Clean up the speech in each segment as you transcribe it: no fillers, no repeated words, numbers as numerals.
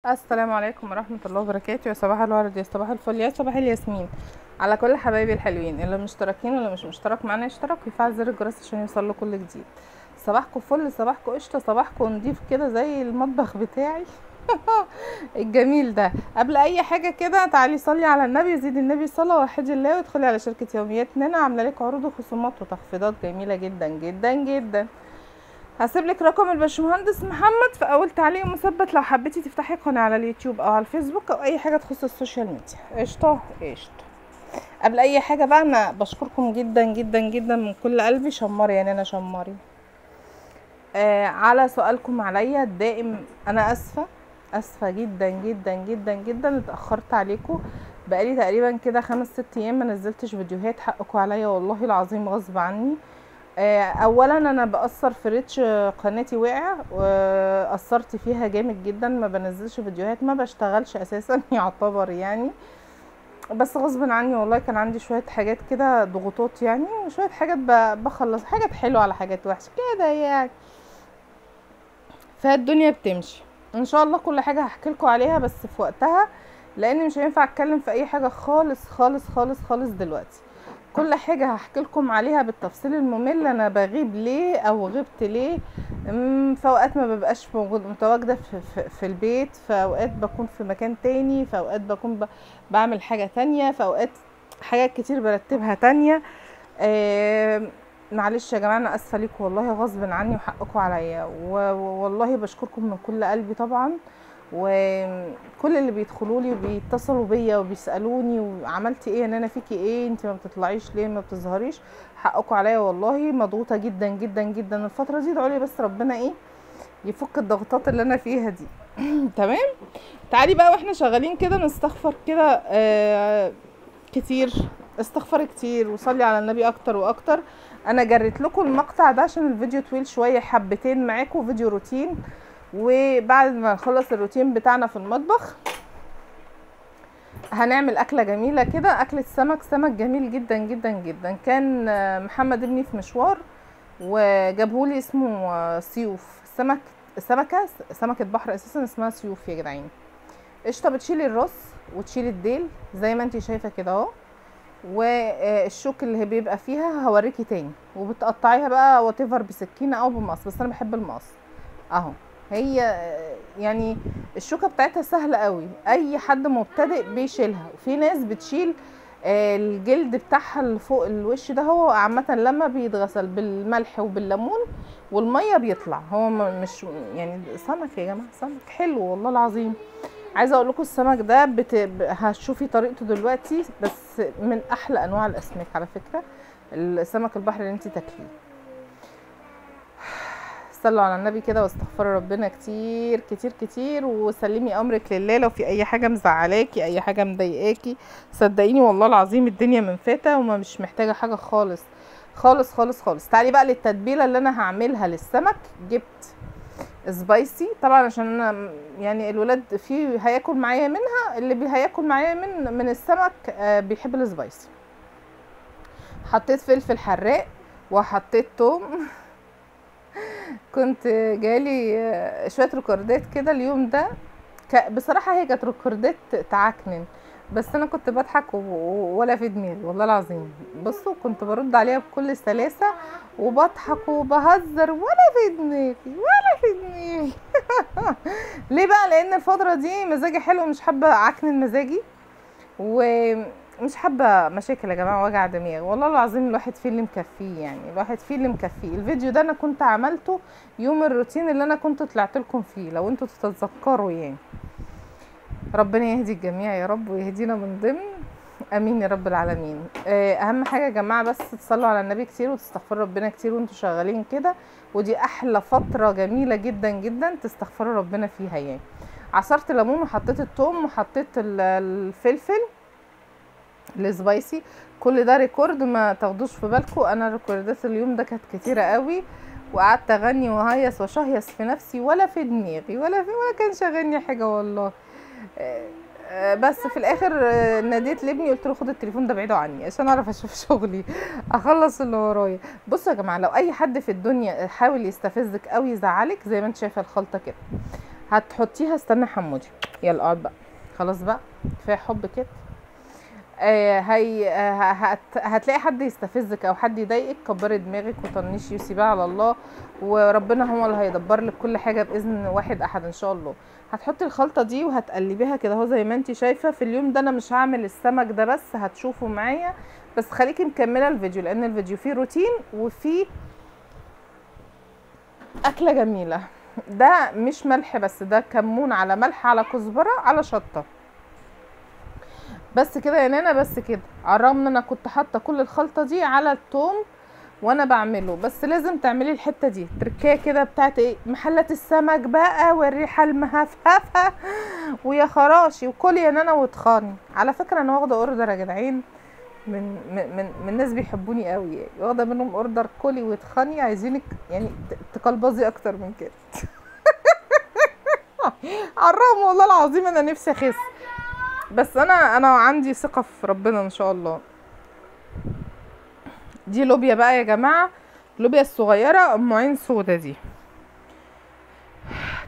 السلام عليكم ورحمة الله وبركاته. يا صباح الورد، يا صباح الفل، يا صباح الياسمين على كل حبايبي الحلوين اللي مشتركين واللي مش مشترك معانا يشترك ويفعل زر الجرس عشان يوصله كل جديد. صباحكم فل، صباحكم قشطة، صباحكم نضيف كده زي المطبخ بتاعي الجميل ده. قبل اي حاجة كده تعالي صلي على النبي وزيد النبي صلاة وحدي الله وادخلي على شركة يوميات نانا، عاملة لك عروض وخصومات وتخفيضات جميلة جدا جدا جدا. هسيب لك رقم الباشمهندس محمد في اول تعليق مثبت لو حبيتي تفتحي قناه على اليوتيوب او على الفيسبوك او اي حاجه تخص السوشيال ميديا. قشطه قشطه. قبل اي حاجه بقى انا بشكركم جدا جدا جدا من كل قلبي. شمري يعني انا شمري على سؤالكم عليا الدائم. انا اسفه جدا جدا جدا جدا اتاخرت عليكم. بقالي تقريبا كده 5-6 ايام ما نزلتش فيديوهات، حقكم عليا والله العظيم غصب عني. اولا انا باثر في ريتش قناتي وقع واثرت فيها جامد جدا، ما بنزلش فيديوهات، ما بشتغلش اساسا يعتبر يعني، بس غصب عني والله. كان عندي شويه حاجات كده ضغوطات يعني، وشويه حاجات بخلص، حاجات حلوه على حاجات وحشه كده يعني، فالدنيا بتمشي ان شاء الله. كل حاجه هحكي لكم عليها بس في وقتها، لان مش هينفع اتكلم في اي حاجه خالص خالص خالص خالص دلوقتي. كل حاجة هحكي لكم عليها بالتفصيل الممل، انا بغيب ليه او غبت ليه. في اوقات ما ببقاش متواجدة في البيت، في اوقات بكون في مكان تاني، في اوقات بكون بعمل حاجة تانية، في اوقات حاجات كتير برتبها تانية. معلش يا جماعة انا اسفة ليكم والله غصب عني وحقكم عليا، والله بشكركم من كل قلبي طبعا. وكل اللي بيدخلوا لي وبيتصلوا بيا وبيسالوني وعملتي ايه، ان انا فيكي ايه، انت ما بتطلعيش ليه، ما بتظهريش، حقكم عليا والله. مضغوطه جدا جدا جدا الفتره دي، ادعوا لي بس ربنا ايه يفك الضغطات اللي انا فيها دي. تمام. تعالي بقى واحنا شغالين كده نستغفر كده كتير، استغفري كتير وصلي على النبي اكتر واكتر. انا جريت لكم المقطع ده عشان الفيديو طويل شويه حبتين معاكم، فيديو روتين. وبعد ما نخلص الروتين بتاعنا في المطبخ هنعمل اكله جميله كده، اكله سمك جميل جدا جدا جدا. كان محمد ابني في مشوار وجابهولي، اسمه سيوف سمكه بحر اساسا اسمها سيوف يا جدعان. قشطه. بتشيلي الراس وتشيلي الديل زي ما انتي شايفه كده اهو، والشوك اللي بيبقى فيها هوريكي تاني، وبتقطعيها بقى واتيفر بسكينه او بمقص، بس انا بحب المقص اهو. هي يعني الشوكه بتاعتها سهله قوي، اي حد مبتدئ بيشيلها. وفي ناس بتشيل الجلد بتاعها اللي فوق الوش ده، هو عامه لما بيتغسل بالملح وبالليمون والميه بيطلع. هو مش يعني سمك يا جماعه، سمك حلو والله العظيم. عايزه اقول لكم السمك ده هتشوفي طريقته دلوقتي، بس من احلى انواع الاسماك على فكره السمك البحر اللي انت تاكليه. صلوا على النبي كده واستغفروا ربنا كتير كتير كتير، وسلمي امرك لله. لو في اي حاجه مزعلاكي، اي حاجه مضايقاكي، صدقيني والله العظيم الدنيا من فاتة وما مش محتاجه حاجه خالص خالص خالص خالص. تعالي بقى للتتبيله اللي انا هعملها للسمك. جبت سبايسي طبعا عشان انا يعني الولاد فيه هياكل معايا منها، اللي هياكل معايا من السمك بيحب السبايسي. حطيت فلفل حراق وحطيت توم. كنت جالي شويه ريكوردات كده اليوم ده، بصراحه هي كانت ريكوردات تعكنن، بس انا كنت بضحك ولا في دماغي والله العظيم. بصوا كنت برد عليها بكل سلاسه وبضحك وبهزر ولا في دماغي ولا في دماغي. ليه بقى؟ لان الفتره دي مزاجي حلو، مش حابه اعكنن مزاجي ومش حابه مشاكل يا جماعه، وجع دماغ والله العظيم. الواحد فيه اللي مكفيه يعني، الواحد فيه اللي مكفيه. الفيديو ده انا كنت عملته يوم الروتين اللي انا كنت طلعت لكم فيه لو انتوا تتذكروا يعني. ربنا يهدي الجميع يا رب ويهدينا من ضمن، امين يا رب العالمين. اهم حاجه يا جماعه بس تصلوا على النبي كتير وتستغفروا ربنا كتير وانتوا شغالين كده، ودي احلى فتره جميله جدا جدا تستغفروا ربنا فيها يعني. عصرت ليمون وحطيت الثوم وحطيت الفلفل السبايسي. كل ده ريكورد ما تاخدوش في بالكم، انا ريكوردات اليوم ده كانت كتيره قوي، وقعدت اغني وهيص وشهيص في نفسي ولا في دماغي ولا كان شاغلني حاجه والله. بس في الاخر ناديت لابني قلت له خد التليفون ده بعيده عني عشان اعرف اشوف شغلي اخلص اللي ورايا. بصوا يا جماعه، لو اي حد في الدنيا حاول يستفزك او يزعلك زي ما انت شايفه الخلطه كده، هتحطيها. استنى حمودي، يلا اقعد بقى، خلاص بقى كفايه حب كده. هي هتلاقي حد يستفزك او حد يضايقك، كبري دماغك وطنشي وسيبها على الله، وربنا هو اللي هيدبر لك كل حاجه باذن واحد احد ان شاء الله. هتحطي الخلطه دي وهتقلبيها كده اهو زي ما انت شايفه. في اليوم ده انا مش هعمل السمك ده، بس هتشوفوا معايا، بس خليكي مكمله الفيديو لان الفيديو فيه روتين وفيه اكله جميله. ده مش ملح بس، ده كمون على ملح على كزبره على شطه، بس كده يا نانا، بس كده. على الرغم ان انا كنت حاطه كل الخلطه دي على الثوم وانا بعمله، بس لازم تعملي الحته دي تركيه كده بتاعت ايه، محلات السمك بقى والريحه المهفهفه ويا خراشي. وكلي يا نانا واتخاني. على فكره انا واخده اوردر يا جدعان من ناس بيحبوني قوي، يعني واخده منهم اوردر كلي واتخاني، عايزينك يعني تقلبظي اكتر من كده. على الرغم والله العظيم انا نفسي اخس، بس انا عندي ثقه في ربنا ان شاء الله. دي لوبيا بقى يا جماعه، لوبيا الصغيره ام عين سودا دي،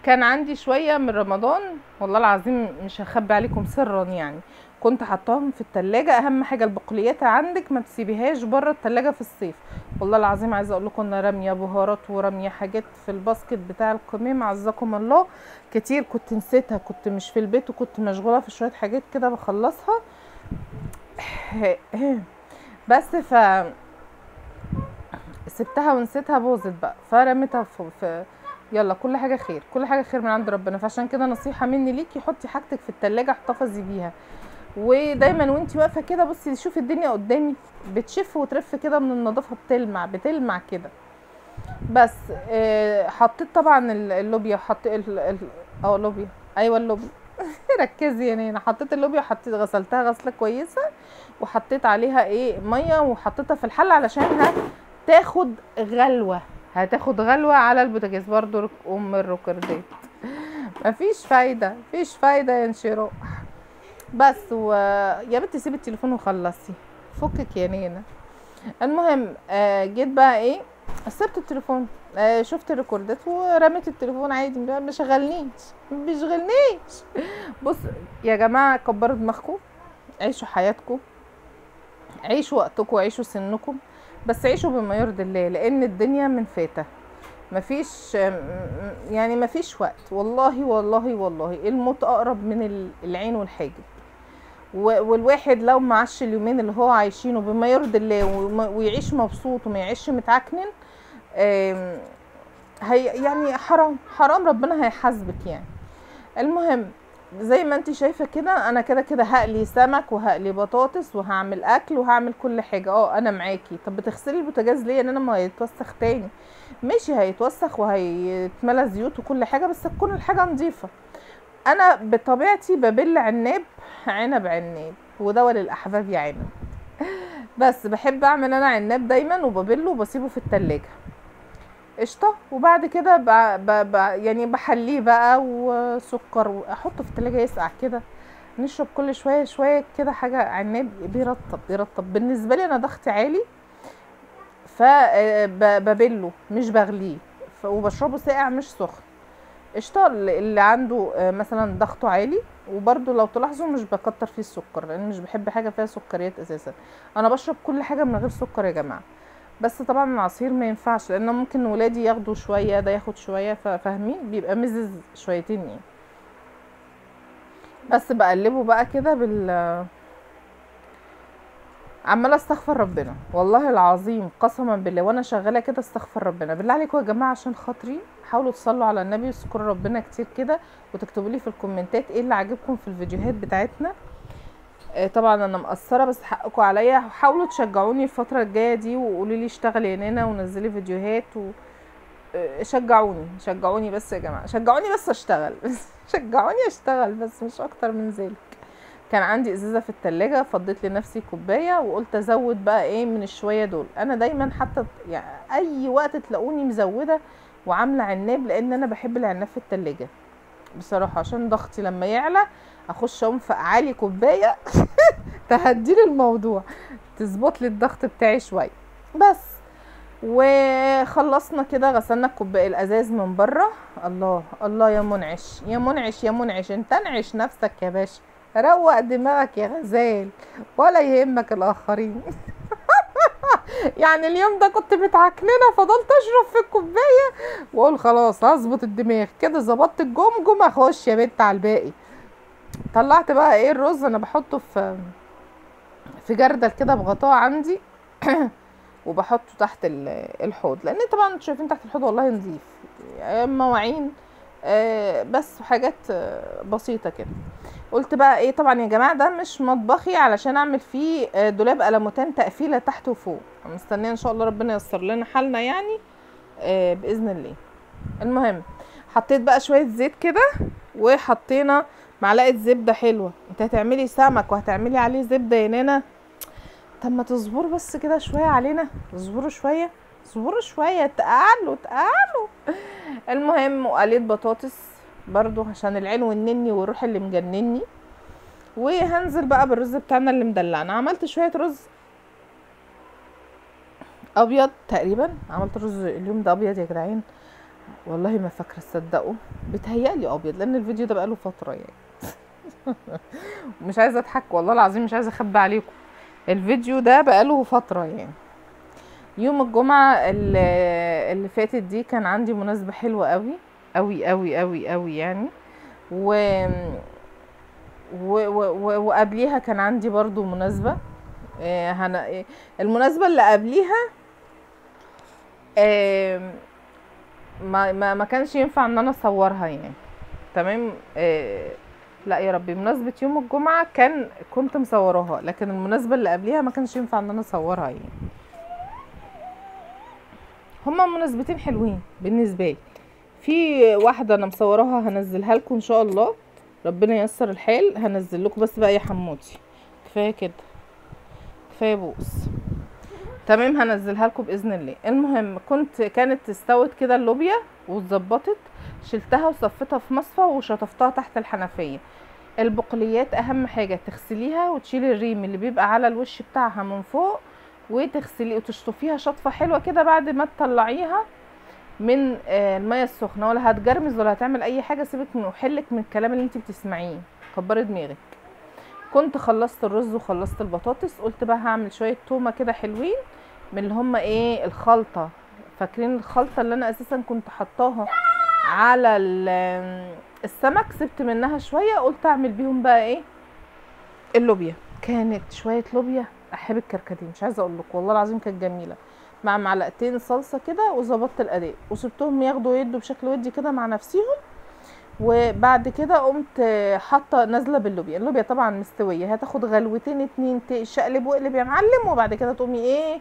كان عندي شويه من رمضان والله العظيم مش هخبي عليكم سرا، يعني كنت حطاهم في التلاجة. اهم حاجه البقوليات عندك ما تسيبيهاش بره التلاجة في الصيف. والله العظيم عايزه اقول لكم ان راميه بهارات وراميه حاجات في الباسكت بتاع القمام عزكم الله كتير، كنت نسيتها، كنت مش في البيت وكنت مشغوله في شويه حاجات كده بخلصها. بس سبتها ونسيتها باظت بقى، فرميتها في يلا. كل حاجه خير، كل حاجه خير من عند ربنا. فعشان كده نصيحه مني ليكي، حطي حاجتك في التلاجة احتفظي بيها، ودايما وانتي واقفه كده بصي شوفي الدنيا قدامي بتشف وترف كده من النظافه، بتلمع كده. بس حطيت طبعا اللوبيا، حطيت اللوبيا، ايوه اللوبيا. ركزي يا نانا. حطيت اللوبيا وحطيت غسلتها غسله كويسه، وحطيت عليها ايه ميه، وحطيتها في الحله علشان تاخد غلوه، هتاخد غلوه على البوتاجاز. برضو ام الروكردات مفيش فايده، مفيش فايده يا انشراح. بس يا بنتي سيبي التليفون وخلصي، فكك يا نينا. المهم جيت بقى ايه، سبت التليفون، شفت الريكوردات ورميت التليفون عادي، ما بيشغلنيش. بص يا جماعه، كبروا دماغكم، عيشوا حياتكم، عيشوا وقتكم، عيشوا سنكم، بس عيشوا بما يرضي الله، لان الدنيا من فاتة، مفيش يعني مفيش وقت. والله والله والله الموت اقرب من العين والحاجب. والواحد لو معاش اليومين اللي هو عايشينه بما يرضي الله ويعيش مبسوط وما يعيش متعكنن، هي يعني حرام ربنا هيحاسبك يعني. المهم زي ما انت شايفه كده، انا كده كده هقلي سمك وهقلي بطاطس وهعمل اكل وهعمل كل حاجه. انا معاكي. طب بتغسلي البوتاجاز ليه؟ ان انا ما هيتوسخ تاني. ماشي هيتوسخ وهيتملى زيوت وكل حاجه، بس تكون الحاجه نظيفه. انا بطبيعتي ببل عناب عناب، وده وللاحباب يا عنب. بس بحب اعمل انا عناب دايما وببله وبسيبه في التلاجة قشطه. وبعد كده يعني بحليه بقى وسكر واحطه في التلاجة يسقع كده، نشرب كل شويه شويه كده حاجه عناب بيرطب. بالنسبه لي انا ضغطي عالي، فببله مش بغليه، وبشربه ساقع مش سخن قشطه. اللي عنده مثلا ضغطه عالي. وبرده لو تلاحظوا مش بكتر فيه السكر، لان مش بحب حاجه فيها سكريات اساسا. انا بشرب كل حاجه من غير سكر يا جماعه، بس طبعا العصير ما ينفعش، لان ممكن ولادي ياخدوا شويه ده ياخد شويه، فاهمين بيبقى مزز شويتين يعني. بس بقلبه بقى كده عماله استغفر ربنا والله العظيم قسما بالله وانا شغاله كده استغفر ربنا. بالله عليكم يا جماعه عشان خاطري حاولوا تصلوا على النبي وتذكروا ربنا كتير كده، وتكتبوا لي في الكومنتات ايه اللي عاجبكم في الفيديوهات بتاعتنا. طبعا انا مقصره بس حقكم عليا. حاولوا تشجعوني الفتره الجايه دي وقولوا لي اشتغلي يا نانا ونزلي فيديوهات شجعوني بس يا جماعه، شجعوني بس اشتغل شجعوني اشتغل بس مش اكتر من ذلك. كان عندي ازازه في التلاجة، فضيت لنفسي كوبايه وقلت ازود بقى ايه من الشويه دول. انا دايما حتى يعني اي وقت تلاقوني مزوده وعامله عناب، لان انا بحب العناب في التلاجة بصراحه، عشان ضغطي لما يعلى اخش انفق عالي كوبايه تهديلي الموضوع، تظبط لي الضغط بتاعي شويه. بس وخلصنا كده، غسلنا الكوبايه الازاز من بره. الله الله يا منعش يا منعش يا منعش، انت انعش نفسك يا باشا، روق دماغك يا غزال، ولا يهمك الاخرين. يعني اليوم ده كنت متعكننه، فضلت اشرب في الكوبايه واقول خلاص هظبط الدماغ كده، ظبطت الجمجم، اخش يا بنت على الباقي. طلعت بقى ايه الرز، انا بحطه في جردل كده بغطاء عندي. وبحطه تحت الحوض، لان طبعا انتوا شايفين تحت الحوض والله نظيف، مواعين بس حاجات بسيطه كده. قلت بقى ايه، طبعا يا جماعه ده مش مطبخي علشان اعمل فيه دولاب قلموتان تقفيله تحت وفوق، مستنيه ان شاء الله ربنا ييسر لنا حالنا يعني باذن الله. المهم حطيت بقى شويه زيت كده، وحطينا معلقه زبده حلوه. انت هتعملي سمك وهتعملي عليه زبده يا نانا؟ طب ما تصبروا بس كده شويه علينا، اصبروا شويه اصبروا شويه، تعالوا تعالوا. المهم وقليت بطاطس برضو عشان العين والنني والروح اللي مجنني. وهنزل بقى بالرز بتاعنا اللي مدلعنا. عملت شويه رز ابيض تقريبا، عملت رز اليوم ده ابيض يا جدعان، والله ما فاكره تصدقوا، بتهيألي ابيض لان الفيديو ده بقاله فتره يعني. مش عايزه اضحك والله العظيم، مش عايزه اخبي عليكم، الفيديو ده بقاله فتره يعني. يوم الجمعه اللي فاتت دي كان عندي مناسبه حلوه قوي قوي قوي قوي قوي يعني، وقبليها كان عندي برضو مناسبه. المناسبه اللي قبليها ما كانش ينفع ان انا اصورها يعني، تمام. لا يا ربي، مناسبة يوم الجمعة كنت مصوراها، لكن المناسبة اللي قبليها ما كانش ينفع ان انا اصورها يعني. هما مناسبتين حلوين بالنسبة لي. في واحدة انا مصوراها هنزلها لكم ان شاء الله، ربنا ييسر الحال هنزل لكم، بس بقى يا حموتي كفاية كده، كفاية بوس، تمام، هنزلها لكم باذن الله. المهم كانت استوت كده اللوبيا واتظبطت، شلتها وصفتها في مصفى وشطفتها تحت الحنفيه. البقوليات اهم حاجه تغسليها وتشيلي الريم اللي بيبقى على الوش بتاعها من فوق، وتغسلي وتشطفيها شطفه حلوه كده بعد ما تطلعيها من الميه السخنه، ولا هتجرمز ولا هتعمل اي حاجه. سيبك من وحلك من الكلام اللي انت بتسمعيه، كبري دماغك. كنت خلصت الرز وخلصت البطاطس، قلت بقى هعمل شويه تومه كده حلوين من اللي هم ايه الخلطه. فاكرين الخلطه اللي انا اساسا كنت حطاها على السمك، سبت منها شويه، قلت اعمل بيهم بقى ايه اللوبيا. كانت شويه لوبيا احب الكركديه، مش عايزه اقول لكم والله العظيم كانت جميله، مع معلقتين صلصه كده، وظبطت الاداء وسبتهم ياخدوا يدوا بشكل ودي كده مع نفسيهم. وبعد كده قمت حاطه نازله باللوبيا. اللوبيا طبعا مستويه، هتاخد غلوتين اتنين، تقلب واقلب يا معلم، وبعد كده تقومي ايه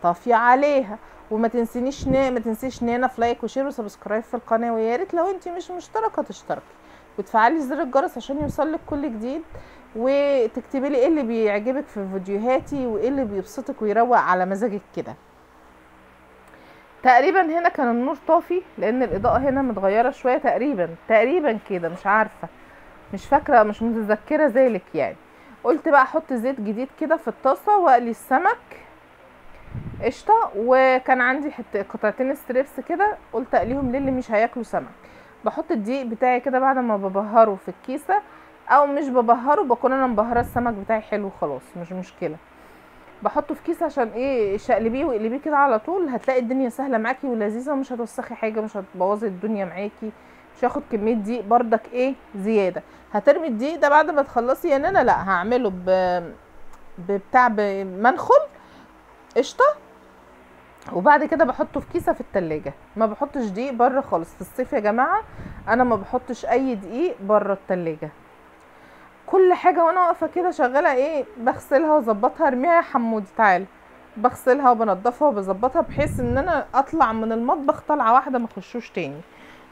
طافيه عليها. وما تنسينيش ما تنسيش نانا في لايك وشير وسبسكرايب في القناه، ويا ريت لو انت مش مشتركه تشتركي وتفعلي زر الجرس عشان يوصلك كل جديد، وتكتبي لي ايه اللي بيعجبك في فيديوهاتي وايه اللي بيبسطك ويروق على مزاجك كده. تقريبا هنا كان النور طافي لان الاضاءه هنا متغيره شويه تقريبا كده، مش عارفه مش فاكره مش متذكره ذلك يعني. قلت بقى احط زيت جديد كده في الطاسه واقلي السمك قشطه. وكان عندي قطعتين ستريبس كده، قلت اقليهم للي مش هياكلوا سمك. بحط الدقيق بتاعي كده بعد ما ببهره في الكيسه، او مش ببهره، بكون انا مبهره السمك بتاعي حلو خلاص مش مشكله. بحطه في كيس عشان ايه شقلبيه واقلبيه كده على طول، هتلاقي الدنيا سهله معاكي ولذيذه، ومش هتوسخي حاجه، مش هتبوظي الدنيا معاكي، مش هاخد كميه دقيق بردك ايه زياده. هترمي الدقيق ده بعد ما تخلصي يا نانا؟ لا، هعمله بمنخل قشطه، وبعد كده بحطه في كيسه في التلاجة. ما بحطش دقيق بره خالص في الصيف يا جماعه، انا ما بحطش اي دقيق بره التلاجة. كل حاجه وانا واقفه كده شغاله ايه بغسلها واظبطها، ارميها يا حمودي تعالى، بغسلها وبنضفها وبظبطها بحيث ان انا اطلع من المطبخ طلعه واحده ما اخشوش تاني،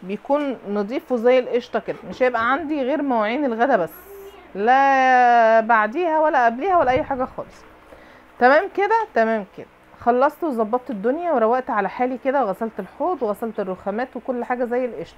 بيكون نضيف وزي القشطه كده. مش هيبقى عندي غير مواعين الغدا بس، لا بعديها ولا قبليها ولا اي حاجه خالص. تمام كده تمام كده. خلصت وظبطت الدنيا وروقت على حالي كده، وغسلت الحوض وغسلت الرخامات وكل حاجه زي القشطه.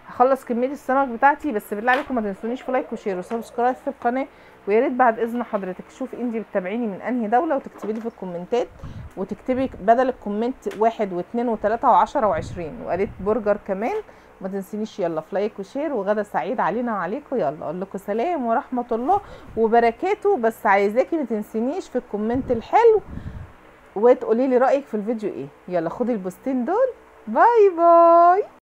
هخلص كميه السمك بتاعتي، بس بالله عليكم ما تنسونيش في لايك وشير وسبسكرايب في القناه. ويا ريت بعد اذن حضرتك شوفي انتي بتتابعيني من انهي دوله، وتكتبي لي في الكومنتات وتكتبي بدل الكومنت 1 و2 و3 و10 و20 وقالت برجر كمان. ما تنسينيش يلا في لايك وشير، وغدا سعيد علينا وعليكم. يلا اقول لكم سلام ورحمه الله وبركاته. بس عايزاكي ما تنسينيش في الكومنت الحلو وتقولي لي رايك في الفيديو ايه. يلا خدي البوستين دول. باي باي.